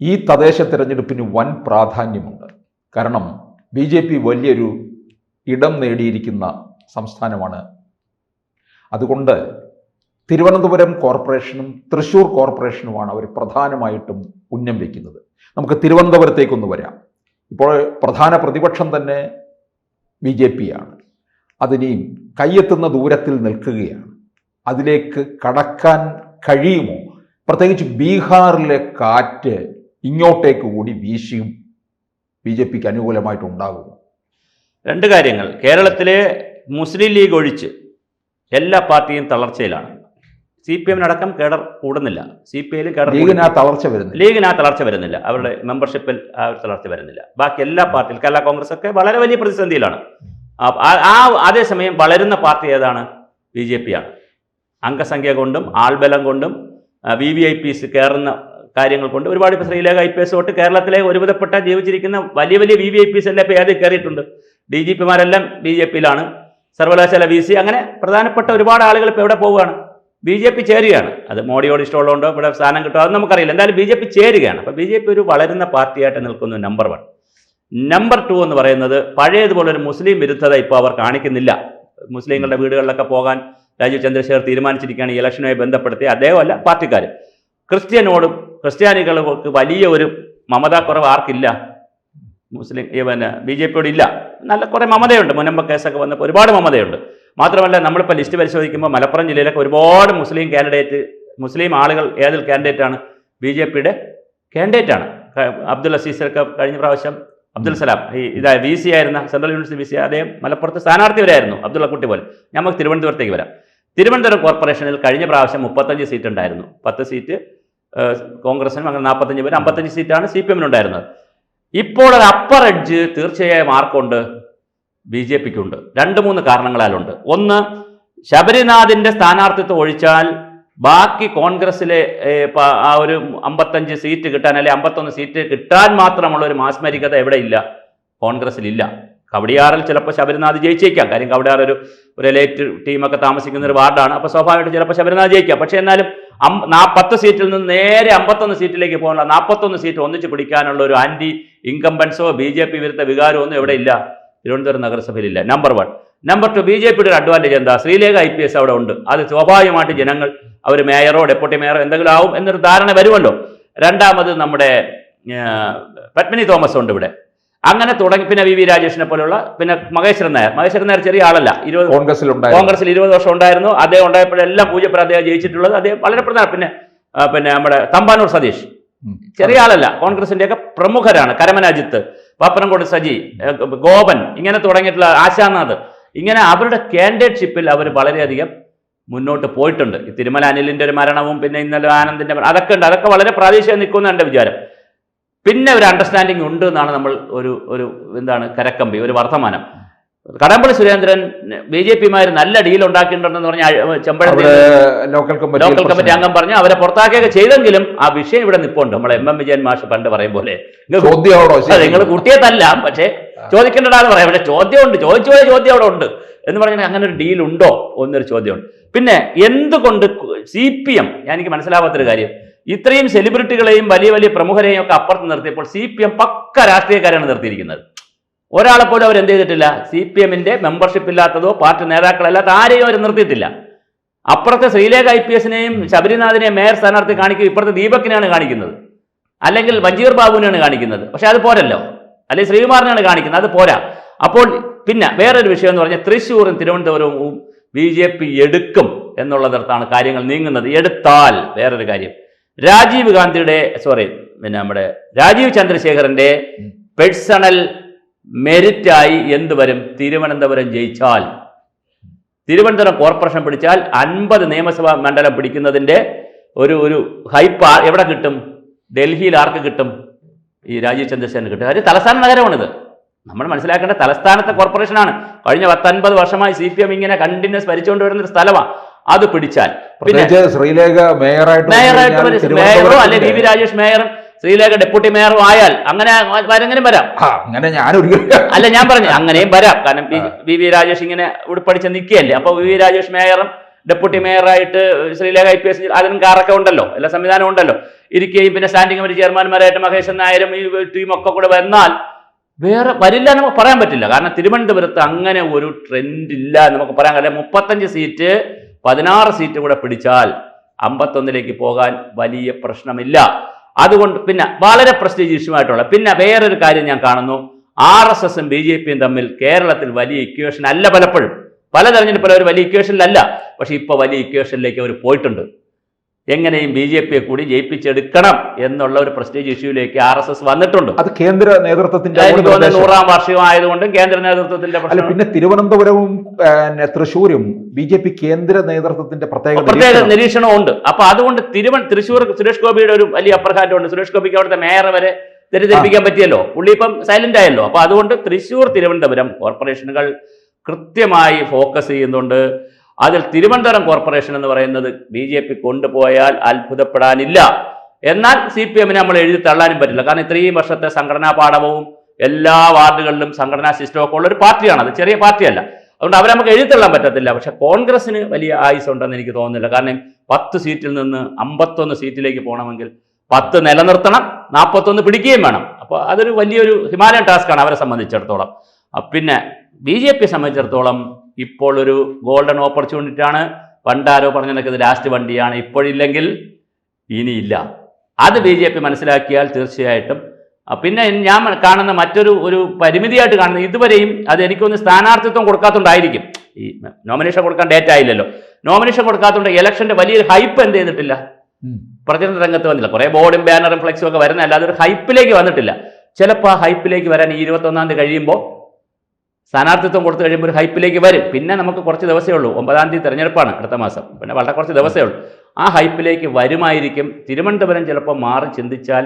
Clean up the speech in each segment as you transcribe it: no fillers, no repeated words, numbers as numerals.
ഈ തദ്ദേശ തിരഞ്ഞെടുപ്പിന് വൻ പ്രാധാന്യമുണ്ട്. കാരണം BJP വലിയൊരു ഇടം നേടിയിരിക്കുന്ന സംസ്ഥാനമാണ്. അതുകൊണ്ട് തിരുവനന്തപുരം കോർപ്പറേഷനും തൃശ്ശൂർ കോർപ്പറേഷനുമാണ് അവർ പ്രധാനമായിട്ടും ഉന്നം വയ്ക്കുന്നത്. നമുക്ക് വരാം. ഇപ്പോൾ പ്രധാന പ്രതിപക്ഷം തന്നെ BJP ആണ്. അതിനെയും കയ്യെത്തുന്ന ദൂരത്തിൽ നിൽക്കുകയാണ്. അതിലേക്ക് കടക്കാൻ കഴിയുമോ? പ്രത്യേകിച്ച് ബീഹാറിലെ കാറ്റ് ഇങ്ങോട്ടേക്ക് കൂടി വീശിയും BJPക്ക് അനുകൂലമായിട്ടുണ്ടാകുമോ? രണ്ട് കാര്യങ്ങൾ. കേരളത്തിലെ മുസ്ലിം ലീഗ് ഒഴിച്ച് എല്ലാ പാർട്ടിയും തളർച്ചയിലാണ്. CPM-നടക്കം കേഡർ കൂടുന്നില്ല. CPI-ലും കേഡർ ലീഗിന് ആ തളർച്ച വരുന്നില്ല. അവരുടെ മെമ്പർഷിപ്പിൽ ആ ഒരു തളർച്ച വരുന്നില്ല. ബാക്കി എല്ലാ പാർട്ടിയും, കേരള കോൺഗ്രസ് ഒക്കെ വളരെ വലിയ പ്രതിസന്ധിയിലാണ്. അതേസമയം വളരുന്ന പാർട്ടി ഏതാണ്? BJP ആണ്. അംഗസംഖ്യ കൊണ്ടും ആൾബലം കൊണ്ടും VVIPs കയറുന്ന കാര്യങ്ങൾ കൊണ്ട് ഒരുപാട് ഇപ്പോൾ ശ്രീലേഖ IPS തൊട്ട് കേരളത്തിലെ ഒരുവിധപ്പെട്ട ജീവിച്ചിരിക്കുന്ന വലിയ വലിയ VVIPs എല്ലാം ഇപ്പോൾ ഏത് കയറിയിട്ടുണ്ട്. DGP-മാരെല്ലാം BJP-യിലാണ്. സർവകലാശാല VC, അങ്ങനെ പ്രധാനപ്പെട്ട ഒരുപാട് ആളുകൾ ഇപ്പോൾ എവിടെ പോവുകയാണ്? BJP ചേരുകയാണ്. അത് മോഡിയോട് ഇഷ്ടമുള്ളതുകൊണ്ടോ ഇവിടെ സ്ഥാനം കിട്ടുമോ അതൊന്നും നമുക്കറിയില്ല. എന്തായാലും BJP ചേരുകയാണ്. അപ്പോൾ BJP ഒരു വളരുന്ന പാർട്ടിയായിട്ട് നിൽക്കുന്നു. നമ്പർ 1. നമ്പർ 2 എന്ന് പറയുന്നത് പഴയതുപോലെ ഒരു മുസ്ലിം വിരുദ്ധത ഇപ്പോൾ അവർ കാണിക്കുന്നില്ല. മുസ്ലിങ്ങളുടെ വീടുകളിലൊക്കെ പോകാൻ രാജീവ് ചന്ദ്രശേഖർ തീരുമാനിച്ചിരിക്കുകയാണ്. ഈ ഇലക്ഷനുമായി ബന്ധപ്പെടുത്തി അദ്ദേഹമല്ല പാർട്ടിക്കാർ. ക്രിസ്ത്യാനികൾക്ക് വലിയ ഒരു മമതാക്കുറവ് ആർക്കില്ല? BJP-യോട് ഇല്ല. നല്ല കുറേ മമതയുണ്ട്. മുനമ്പ കേസൊക്കെ വന്നപ്പോൾ ഒരുപാട് മമതയുണ്ട്. മാത്രമല്ല നമ്മളിപ്പോൾ ലിസ്റ്റ് പരിശോധിക്കുമ്പോൾ മലപ്പുറം ജില്ലയിലൊക്കെ ഒരുപാട് മുസ്ലിം ആളുകൾ ഏതിൽ കാൻഡിഡേറ്റാണ്? BJP-യുടെ കാൻഡിഡേറ്റാണ്. അബ്ദുൽ അസീസൊക്കെ കഴിഞ്ഞ പ്രാവശ്യം, അബ്ദുൽ സലാം VC ആയിരുന്ന സെൻട്രൽ യൂണിവേഴ്സിറ്റി VC, അദ്ദേഹം മലപ്പുറത്ത് സ്ഥാനാർത്ഥി വരെയായിരുന്നു, അബ്ദുള്ള കുട്ടി പോലെ. നമുക്ക് തിരുവനന്തപുരത്തേക്ക് വരാം. തിരുവനന്തപുരം കോർപ്പറേഷനിൽ കഴിഞ്ഞ പ്രാവശ്യം 35 സീറ്റ് ഉണ്ടായിരുന്നു. 10 സീറ്റ് കോൺഗ്രസിനും, അങ്ങനെ 45 പേര്, 55 സീറ്റാണ് CPM-നുണ്ടായിരുന്നത്. ഇപ്പോൾ ഒരു അപ്പർ എഡ്ജ് തീർച്ചയായും ആർക്കുണ്ട്? BJP-ക്കുണ്ട്. 2-3 കാരണങ്ങളാലുണ്ട്. ഒന്ന്, ശബരിനാഥിൻ്റെ സ്ഥാനാർത്ഥിത്വം ഒഴിച്ചാൽ ബാക്കി കോൺഗ്രസ്സിലെ ആ ഒരു 55 സീറ്റ് കിട്ടാൻ, അല്ലെങ്കിൽ 51 സീറ്റ് കിട്ടാൻ മാത്രമുള്ള ഒരു മാസ്മരികത എവിടെ ഇല്ല? കോൺഗ്രസ്സിലില്ല. കവടിയാറിൽ ചിലപ്പോൾ ശബരിനാഥ് ജയിച്ചേക്കാം. കാര്യം കവടിയാർ ഒരു എലൈറ്റ് ടീമൊക്കെ താമസിക്കുന്ന ഒരു വാർഡാണ്. അപ്പോൾ സ്വാഭാവികമായിട്ട് ചിലപ്പോൾ ശബരിനാഥ് ജയിക്കാം. പക്ഷേ എന്നാലും 10 സീറ്റിൽ നിന്ന് നേരെ 51 സീറ്റിലേക്ക് പോകാനുള്ള 41 സീറ്റ് ഒന്നിച്ച് പിടിക്കാനുള്ള ഒരു ആൻറ്റി ഇൻകംബൻസോ BJP വിരുദ്ധ വികാരമോ ഒന്നും എവിടെ ഇല്ല? തിരുവനന്തപുരം നഗരസഭയിലില്ല. നമ്പർ 1. നമ്പർ 2, BJP-യുടെ ഒരു അഡ്വാൻറ്റേജ് എന്താ? ശ്രീലേഖ IPS അവിടെ ഉണ്ട്. അത് സ്വാഭാവികമായിട്ട് ജനങ്ങൾ അവർ മേയറോ ഡെപ്യൂട്ടി മേയറോ എന്തെങ്കിലും ആവും എന്നൊരു ധാരണ വരുമല്ലോ. രണ്ടാമത് നമ്മുടെ പത്മിനി തോമസ് ഉണ്ട് ഇവിടെ. അങ്ങനെ തുടങ്ങി പിന്നെ VV രാജേഷിനെ പോലുള്ള, പിന്നെ മഹേശ്വരൻ നായർ ചെറിയ ആളല്ല. കോൺഗ്രസിൽ 20 വർഷം ഉണ്ടായിരുന്നു. അദ്ദേഹം ഉണ്ടായപ്പോഴെല്ലാം പൂജപ്പുര അദ്ദേഹം ജയിച്ചിട്ടുള്ളത്. അദ്ദേഹം വളരെ പ്രധാന. പിന്നെ നമ്മുടെ തമ്പാനൂർ സതീഷ് ചെറിയ ആളല്ല, കോൺഗ്രസിൻ്റെയൊക്കെ പ്രമുഖരാണ്. കരമനാജിത്ത്, പാപ്പനംകോട് സജി, ഗോപൻ, ഇങ്ങനെ തുടങ്ങിയിട്ടുള്ള ആശാനാഥ്, ഇങ്ങനെ അവരുടെ കാൻഡിഡേറ്റ്ഷിപ്പിൽ അവർ വളരെയധികം മുന്നോട്ട് പോയിട്ടുണ്ട്. ഈ തിരുമല അനിലിൻ്റെ ഒരു മരണവും പിന്നെ ഇന്നലെ ആനന്ദിൻ്റെ അതൊക്കെ ഉണ്ട്. അതൊക്കെ വളരെ പ്രാദേശികം നിൽക്കുന്ന എൻ്റെ വിചാരം. പിന്നെ ഒരു അണ്ടർസ്റ്റാൻഡിങ് ഉണ്ട് എന്നാണ് നമ്മൾ ഒരു കരക്കമ്പി, ഒരു വർത്തമാനം. കടമ്പള്ളി സുരേന്ദ്രൻ BJP-മാർ നല്ല ഡീൽ ഉണ്ടാക്കിയിട്ടുണ്ടെന്ന് പറഞ്ഞാൽ ചെമ്പഴന്തി ലോക്കൽ കമ്മിറ്റി അംഗം പറഞ്ഞു അവരെ പുറത്താക്കുകയൊക്കെ ചെയ്തെങ്കിലും ആ വിഷയം ഇവിടെ നിൽപ്പുണ്ട്. നമ്മളെ MM വിജയൻ മാഷ് പണ്ട് പറയും പോലെ, നിങ്ങൾ കുട്ടിയതല്ല, പക്ഷേ ചോദിക്കേണ്ടതാണ് പറയാം. പക്ഷേ ചോദ്യമുണ്ട്, ചോദിച്ചുപോലെ ചോദ്യം അവിടെ ഉണ്ട് എന്ന് പറഞ്ഞാൽ അങ്ങനെ ഒരു ഡീൽ ഉണ്ടോ എന്നൊരു ചോദ്യമുണ്ട്. പിന്നെ എന്തുകൊണ്ട് CPM, എനിക്ക് മനസ്സിലാവാത്തൊരു കാര്യം, ഇത്രയും സെലിബ്രിറ്റികളെയും വലിയ വലിയ പ്രമുഖരെയും ഒക്കെ അപ്പുറത്ത് നിർത്തിയപ്പോൾ CPM പക്ക രാഷ്ട്രീയക്കാരാണ് നിർത്തിയിരിക്കുന്നത്. ഒരാളെപ്പോലും അവരെന്ത് ചെയ്തിട്ടില്ല? CPM-ന്റെ മെമ്പർഷിപ്പ് ഇല്ലാത്തതോ പാർട്ടി നേതാക്കളല്ലാത്ത ആരെയും അവർ നിർത്തിയിട്ടില്ല. അപ്പുറത്തെ ശ്രീലേഖ IPS-നെയും ശബരിനാഥിനെയും മേയർ സ്ഥാനാർത്ഥി കാണിക്കും, ഇപ്പുറത്തെ ദീപകിനെയാണ് കാണിക്കുന്നത്, അല്ലെങ്കിൽ വഞ്ചീർ ബാബുവിനെയാണ് കാണിക്കുന്നത്. പക്ഷെ അത് പോരല്ലോ. അല്ലെങ്കിൽ ശ്രീകുമാറിനെയാണ് കാണിക്കുന്നത്, അത് പോരാ. അപ്പോൾ പിന്നെ വേറൊരു വിഷയം എന്ന് പറഞ്ഞാൽ തൃശ്ശൂരും തിരുവനന്തപുരവും BJP എടുക്കും എന്നുള്ളിടത്താണ് കാര്യങ്ങൾ നീങ്ങുന്നത്. എടുത്താൽ വേറൊരു കാര്യം, നമ്മുടെ രാജീവ് ചന്ദ്രശേഖറിന്റെ പേഴ്സണൽ മെരിറ്റായി എന്ത് വരും? തിരുവനന്തപുരം ജയിച്ചാൽ, തിരുവനന്തപുരം കോർപ്പറേഷൻ പിടിച്ചാൽ 50 നിയമസഭാ മണ്ഡലം പിടിക്കുന്നതിൻ്റെ ഒരു ഹൈപ്പ് എവിടെ കിട്ടും? ഡൽഹിയിൽ ആർക്ക് കിട്ടും? ഈ രാജീവ് ചന്ദ്രശേഖരന് കിട്ടും. അത് തലസ്ഥാന നഗരമാണിത്. നമ്മൾ മനസ്സിലാക്കേണ്ട തലസ്ഥാനത്തെ കോർപ്പറേഷനാണ്. കഴിഞ്ഞ 10-50 വർഷമായി CPM ഇങ്ങനെ കണ്ടിന്യൂസ് ഭരിച്ചുകൊണ്ട് വരുന്ന ഒരു സ്ഥലമാണ്. അത് പിടിച്ചാൽ പിന്നെ ശ്രീലേഖ മേയറോ അല്ലെ VV രാജേഷ് മേയറും ശ്രീലേഖ ഡെപ്യൂട്ടി മേയറും ആയാൽ അങ്ങനെ വരാം. അല്ല, ഞാൻ പറഞ്ഞു അങ്ങനെയും വരാം. കാരണം VV രാജേഷ് ഇങ്ങനെ ഇവിടെ പഠിച്ച് നിൽക്കുകയല്ലേ. അപ്പോൾ VV രാജേഷ് മേയറും ഡെപ്യൂട്ടി മേയറായിട്ട് ശ്രീലേഖ IPS അതിനും കാറൊക്കെ ഉണ്ടല്ലോ, എല്ലാ സംവിധാനവും ഉണ്ടല്ലോ. ഇരിക്കുകയും പിന്നെ സ്റ്റാൻഡിംഗ് കമ്മിറ്റി ചെയർമാൻമാരായിട്ട് മഹേശൻ നായരും ഈ ടീമൊക്കെ കൂടെ വന്നാൽ വേറെ വരില്ല നമുക്ക് പറയാൻ പറ്റില്ല. കാരണം തിരുവനന്തപുരത്ത് അങ്ങനെ ഒരു ട്രെൻഡ് ഇല്ല നമുക്ക് പറയാൻ കഴിയില്ല. 35 സീറ്റ് 16 സീറ്റ് കൂടെ പിടിച്ചാൽ 51 പോകാൻ വലിയ പ്രശ്നമില്ല. അതുകൊണ്ട് പിന്നെ വളരെ പ്രസ്റ്റീജ് ഇഷ്യൂമായിട്ടുള്ള പിന്നെ വേറൊരു കാര്യം ഞാൻ കാണുന്നു, RSSും BJPയും തമ്മിൽ കേരളത്തിൽ വലിയ ഇക്വേഷൻ അല്ല. പലപ്പോഴും പല തെരഞ്ഞെടുപ്പിലും ഒരു വലിയ ഇക്വേഷനിലല്ല, പക്ഷെ ഇപ്പോൾ വലിയ ഇക്വേഷനിലേക്ക് അവർ പോയിട്ടുണ്ട്. എങ്ങനെയും BJPയെ കൂടി ജയിപ്പിച്ചെടുക്കണം എന്നുള്ള ഒരു പ്രസ്റ്റീജ് ഇഷ്യൂയിലേക്ക് RSS വന്നിട്ടുണ്ട്. അത് കേന്ദ്ര നേതൃത്വത്തിന്റെ 100ാം വാർഷികം ആയതുകൊണ്ട് കേന്ദ്ര നേതൃത്വത്തിന്റെ അല്ല, പിന്നെ തിരുവനന്തപുരവും തൃശ്ശൂരും BJP കേന്ദ്ര നേതൃത്വത്തിന്റെ പ്രത്യേക നിരീക്ഷണവും ഉണ്ട്. അപ്പൊ അതുകൊണ്ട് തൃശ്ശൂർ സുരേഷ് ഗോപിയുടെ ഒരു വലിയ അപ്രഹാരമുണ്ട്. സുരേഷ് ഗോപിക്ക് അവിടുത്തെ മേയർ വരെ തെറ്റിദ്ധരിപ്പിക്കാൻ പറ്റിയല്ലോ, പുള്ളി ഇപ്പം സൈലന്റ് ആയല്ലോ. അപ്പൊ അതുകൊണ്ട് തൃശ്ശൂർ തിരുവനന്തപുരം കോർപ്പറേഷനുകൾ കൃത്യമായി ഫോക്കസ് ചെയ്യുന്നുണ്ട്. അതിൽ തിരുവനന്തപുരം കോർപ്പറേഷൻ എന്ന് പറയുന്നത് BJP കൊണ്ടുപോയാൽ അത്ഭുതപ്പെടാനില്ല. എന്നാൽ CPMനെ നമ്മൾ എഴുതി തള്ളാനും പറ്റില്ല. കാരണം ഇത്രയും വർഷത്തെ സംഘടനാ പാഠവും എല്ലാ വാർഡുകളിലും സംഘടനാ സിസ്റ്റമൊക്കെ ഉള്ള ഒരു പാർട്ടിയാണ്, അത് ചെറിയ പാർട്ടിയല്ല. അതുകൊണ്ട് അവരെ നമുക്ക് എഴുതി തള്ളാൻ പറ്റത്തില്ല. പക്ഷെ കോൺഗ്രസിന് വലിയ ആയുസ് ഉണ്ടെന്ന് എനിക്ക് തോന്നുന്നില്ല. കാരണം 10 സീറ്റിൽ നിന്ന് 51 സീറ്റിലേക്ക് പോകണമെങ്കിൽ 10 നിലനിർത്തണം, 41 പിടിക്കുകയും വേണം. അപ്പോൾ അതൊരു വലിയൊരു ഹിമാലയൻ ടാസ്ക്കാണ് അവരെ സംബന്ധിച്ചിടത്തോളം. പിന്നെ BJPയെ സംബന്ധിച്ചിടത്തോളം ഇപ്പോൾ ഒരു ഗോൾഡൻ ഓപ്പർച്യൂണിറ്റി ആണ്. പണ്ടാരോ പറഞ്ഞതൊക്കെ ഇത് ലാസ്റ്റ് വണ്ടിയാണ്, ഇപ്പോഴില്ലെങ്കിൽ ഇനിയില്ല. അത് BJP മനസ്സിലാക്കിയാൽ തീർച്ചയായിട്ടും. പിന്നെ ഞാൻ കാണുന്ന മറ്റൊരു പരിമിതിയായിട്ട് കാണുന്നത്, ഇതുവരെയും അത് എനിക്കൊന്ന് സ്ഥാനാർത്ഥിത്വം കൊടുക്കാത്തതുകൊണ്ടായിരിക്കും. ഈ നോമിനേഷൻ കൊടുക്കാൻ ഡേറ്റ് ആയില്ലല്ലോ. നോമിനേഷൻ കൊടുക്കാത്തതുകൊണ്ട് ഇലക്ഷന്റെ വലിയൊരു ഹൈപ്പ് എന്ത് ചെയ്തിട്ടില്ല, പ്രചരണ രംഗത്ത് വന്നില്ല. കുറേ ബോർഡും ബാനറും ഫ്ലെക്സും ഒക്കെ വരുന്നതല്ല, അതൊരു ഹൈപ്പിലേക്ക് വന്നിട്ടില്ല. ചിലപ്പോൾ ആ ഹൈപ്പിലേക്ക് വരാൻ ഈ 21-ാം തീയതി കഴിയുമ്പോൾ സ്ഥാനാർത്ഥിത്വം കൊടുത്തു കഴിയുമ്പോൾ ഒരു ഹൈപ്പിലേക്ക് വരും. പിന്നെ നമുക്ക് കുറച്ച് ദിവസമേ ഉള്ളൂ, 9-ാം തീയതി തെരഞ്ഞെടുപ്പാണ് അടുത്ത മാസം, പിന്നെ വളരെ കുറച്ച് ദിവസമേ ഉള്ളൂ. ആ ഹൈപ്പിലേക്ക് വരുമായിരിക്കും. തിരുവനന്തപുരം ചിലപ്പോൾ മാറി ചിന്തിച്ചാൽ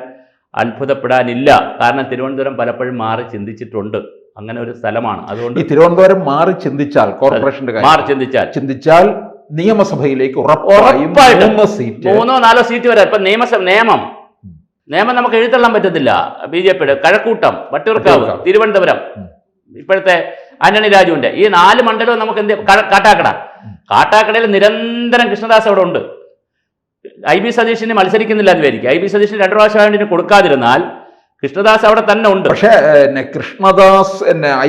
അത്ഭുതപ്പെടാനില്ല. കാരണം തിരുവനന്തപുരം പലപ്പോഴും മാറി ചിന്തിച്ചിട്ടുണ്ട്, അങ്ങനെ ഒരു സ്ഥലമാണ്. അതുകൊണ്ട് ഈ തിരുവനന്തപുരം മാറി ചിന്തിച്ചാൽ കോർപ്പറേഷന്റെ ചിന്തിച്ചാൽ നിയമസഭയിലേക്ക് ഉറപ്പായും 3-4 സീറ്റ് വരെ. ഇപ്പൊ നിയമം നമുക്ക് എഴുതള്ളാൻ പറ്റത്തില്ല. BJPയുടെ കഴക്കൂട്ടം, വട്ടിയൂർക്കാവ്, തിരുവനന്തപുരം, ഇപ്പോഴത്തെ ആന്റണി രാജുവിന്റെ ഈ 4 മണ്ഡലവും നമുക്ക് കാട്ടാക്കടയിൽ നിരന്തരം കൃഷ്ണദാസ് അവിടെ ഉണ്ട്. IB സതീഷിന് മത്സരിക്കുന്നില്ല എന്ന് വിചാരിക്കും. IB സതീഷിന് 2 പ്രാവശ്യം കൊടുക്കാതിരുന്നാൽ കൃഷ്ണദാസ് അവിടെ തന്നെ ഉണ്ട്. പക്ഷേ കൃഷ്ണദാസ്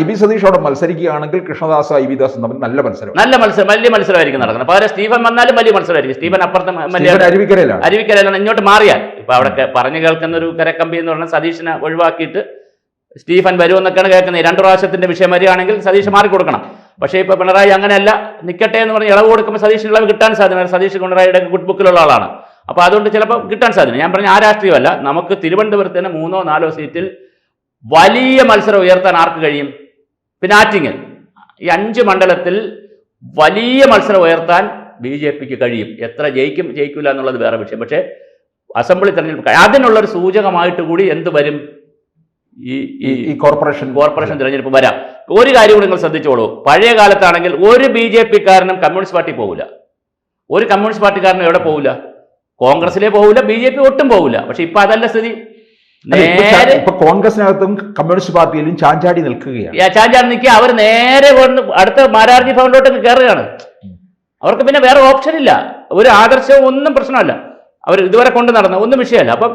IB സതീഷ് അവിടെ മത്സരിക്കുകയാണെങ്കിൽ കൃഷ്ണദാസ് IB ദാസും തമ്മിൽ വലിയ മത്സരമായിരിക്കും നടക്കുന്നത്. പകരം സ്റ്റീഫൻ വന്നാലും വലിയ മത്സരമായിരിക്കും. സ്റ്റീഫൻ അപ്പുറത്തെ അരുവിക്കരയിലാണ് ഇങ്ങോട്ട് മാറിയാൽ. ഇപ്പൊ അവിടെ പറഞ്ഞു കേൾക്കുന്ന ഒരു കരക്കമ്പി എന്ന് പറഞ്ഞാൽ സതീഷിനെ ഒഴിവാക്കിയിട്ട് സ്റ്റീഫൻ വരുമെന്നൊക്കെയാണ് കേൾക്കുന്നത്. 2 പ്രാവശ്യത്തിന്റെ വിഷയം വരികയാണെങ്കിൽ സതീഷ് മാറിക്കൊടുക്കണം. പക്ഷേ ഇപ്പോൾ പിണറായി അങ്ങനെയല്ല, നിൽക്കട്ടെ എന്ന് പറഞ്ഞ് ഇളവ് കൊടുക്കുമ്പോൾ സതീഷിന് ഇളവ് കിട്ടാൻ സാധ്യത. സതീഷ് പിണറായിയുടെ ഗുഡ് ബുക്കിലുള്ള ആളാണ്. അപ്പോൾ അതുകൊണ്ട് ചിലപ്പോൾ കിട്ടാൻ സാധ്യത. ഞാൻ പറഞ്ഞ ആ രാഷ്ട്രീയമല്ല, നമുക്ക് തിരുവനന്തപുരത്തിന് 3-4 സീറ്റിൽ വലിയ മത്സരം ഉയർത്താൻ ആർക്ക് കഴിയും? പിന്നെ ആറ്റിങ്ങൽ, ഈ 5 മണ്ഡലത്തിൽ വലിയ മത്സരം ഉയർത്താൻ BJPക്ക് കഴിയും. എത്ര ജയിക്കില്ല എന്നുള്ളത് വേറെ വിഷയം. പക്ഷേ അസംബ്ലി തെരഞ്ഞെടുപ്പ് അതിനുള്ളൊരു സൂചകമായിട്ട് കൂടി എന്ത് വരും? ഈ കോർപ്പറേഷൻ തിരഞ്ഞെടുപ്പ് വരാം. ഒരു കാര്യം കൂടി നിങ്ങൾ ശ്രദ്ധിച്ചോളൂ. പഴയ കാലത്താണെങ്കിൽ ഒരു BJPക്കാരനും കമ്മ്യൂണിസ്റ്റ് പാർട്ടി പോകില്ല. ഒരു കമ്മ്യൂണിസ്റ്റ് പാർട്ടിക്കാരനും എവിടെ പോകില്ല? കോൺഗ്രസിലേ പോകില്ല, BJP ഒട്ടും പോകില്ല. പക്ഷെ ഇപ്പൊ അതല്ല സ്ഥിതി. കോൺഗ്രസിനകത്തും കമ്മ്യൂണിസ്റ്റ് പാർട്ടിയിലും ചാഞ്ചാടി നിൽക്കുക. അവർ നേരെ അടുത്ത മാരാർജി ഭവനിലോട്ട് കയറുകയാണ്. അവർക്ക് പിന്നെ വേറെ ഓപ്ഷൻ ഇല്ല. ഒരു ആദർശവും ഒന്നും പ്രശ്നമല്ല. അവർ ഇതുവരെ കൊണ്ട് നടന്ന ഒന്നും വിഷയമല്ല. അപ്പം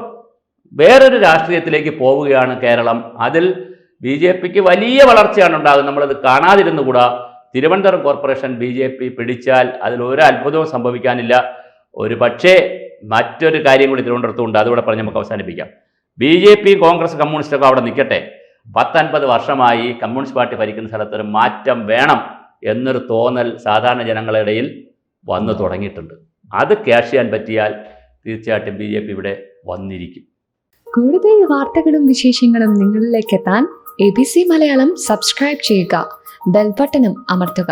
വേറൊരു രാഷ്ട്രീയത്തിലേക്ക് പോവുകയാണ് കേരളം. അതിൽ BJPക്ക് വലിയ വളർച്ചയാണ് ഉണ്ടാകുന്നത്. നമ്മളത് കാണാതിരുന്നുകൂടാ. തിരുവനന്തപുരം കോർപ്പറേഷൻ BJP പിടിച്ചാൽ അതിലൊരു അത്ഭുതവും സംഭവിക്കാനില്ല. ഒരു പക്ഷേ മറ്റൊരു കാര്യം കൂടി തിരുവനന്തപുരത്തുണ്ട്, അതുകൂടെ പറഞ്ഞ് നമുക്ക് അവസാനിപ്പിക്കാം. BJP, കോൺഗ്രസ്, കമ്മ്യൂണിസ്റ്റൊക്കെ അവിടെ നിൽക്കട്ടെ. 10-50 വർഷമായി കമ്മ്യൂണിസ്റ്റ് പാർട്ടി ഭരിക്കുന്ന സ്ഥലത്തൊരു മാറ്റം വേണം എന്നൊരു തോന്നൽ സാധാരണ ജനങ്ങളുടെ ഇടയിൽ വന്നു തുടങ്ങിയിട്ടുണ്ട്. അത് ക്യാഷ് ചെയ്യാൻ പറ്റിയാൽ തീർച്ചയായിട്ടും BJP ഇവിടെ വന്നിരിക്കും. കൂടുതൽ വാർത്തകളും വിശേഷങ്ങളും നിങ്ങളിലേക്ക് എത്താൻ ABC മലയാളം സബ്സ്ക്രൈബ് ചെയ്യുക, ബെൽ ബട്ടണും അമർത്തുക.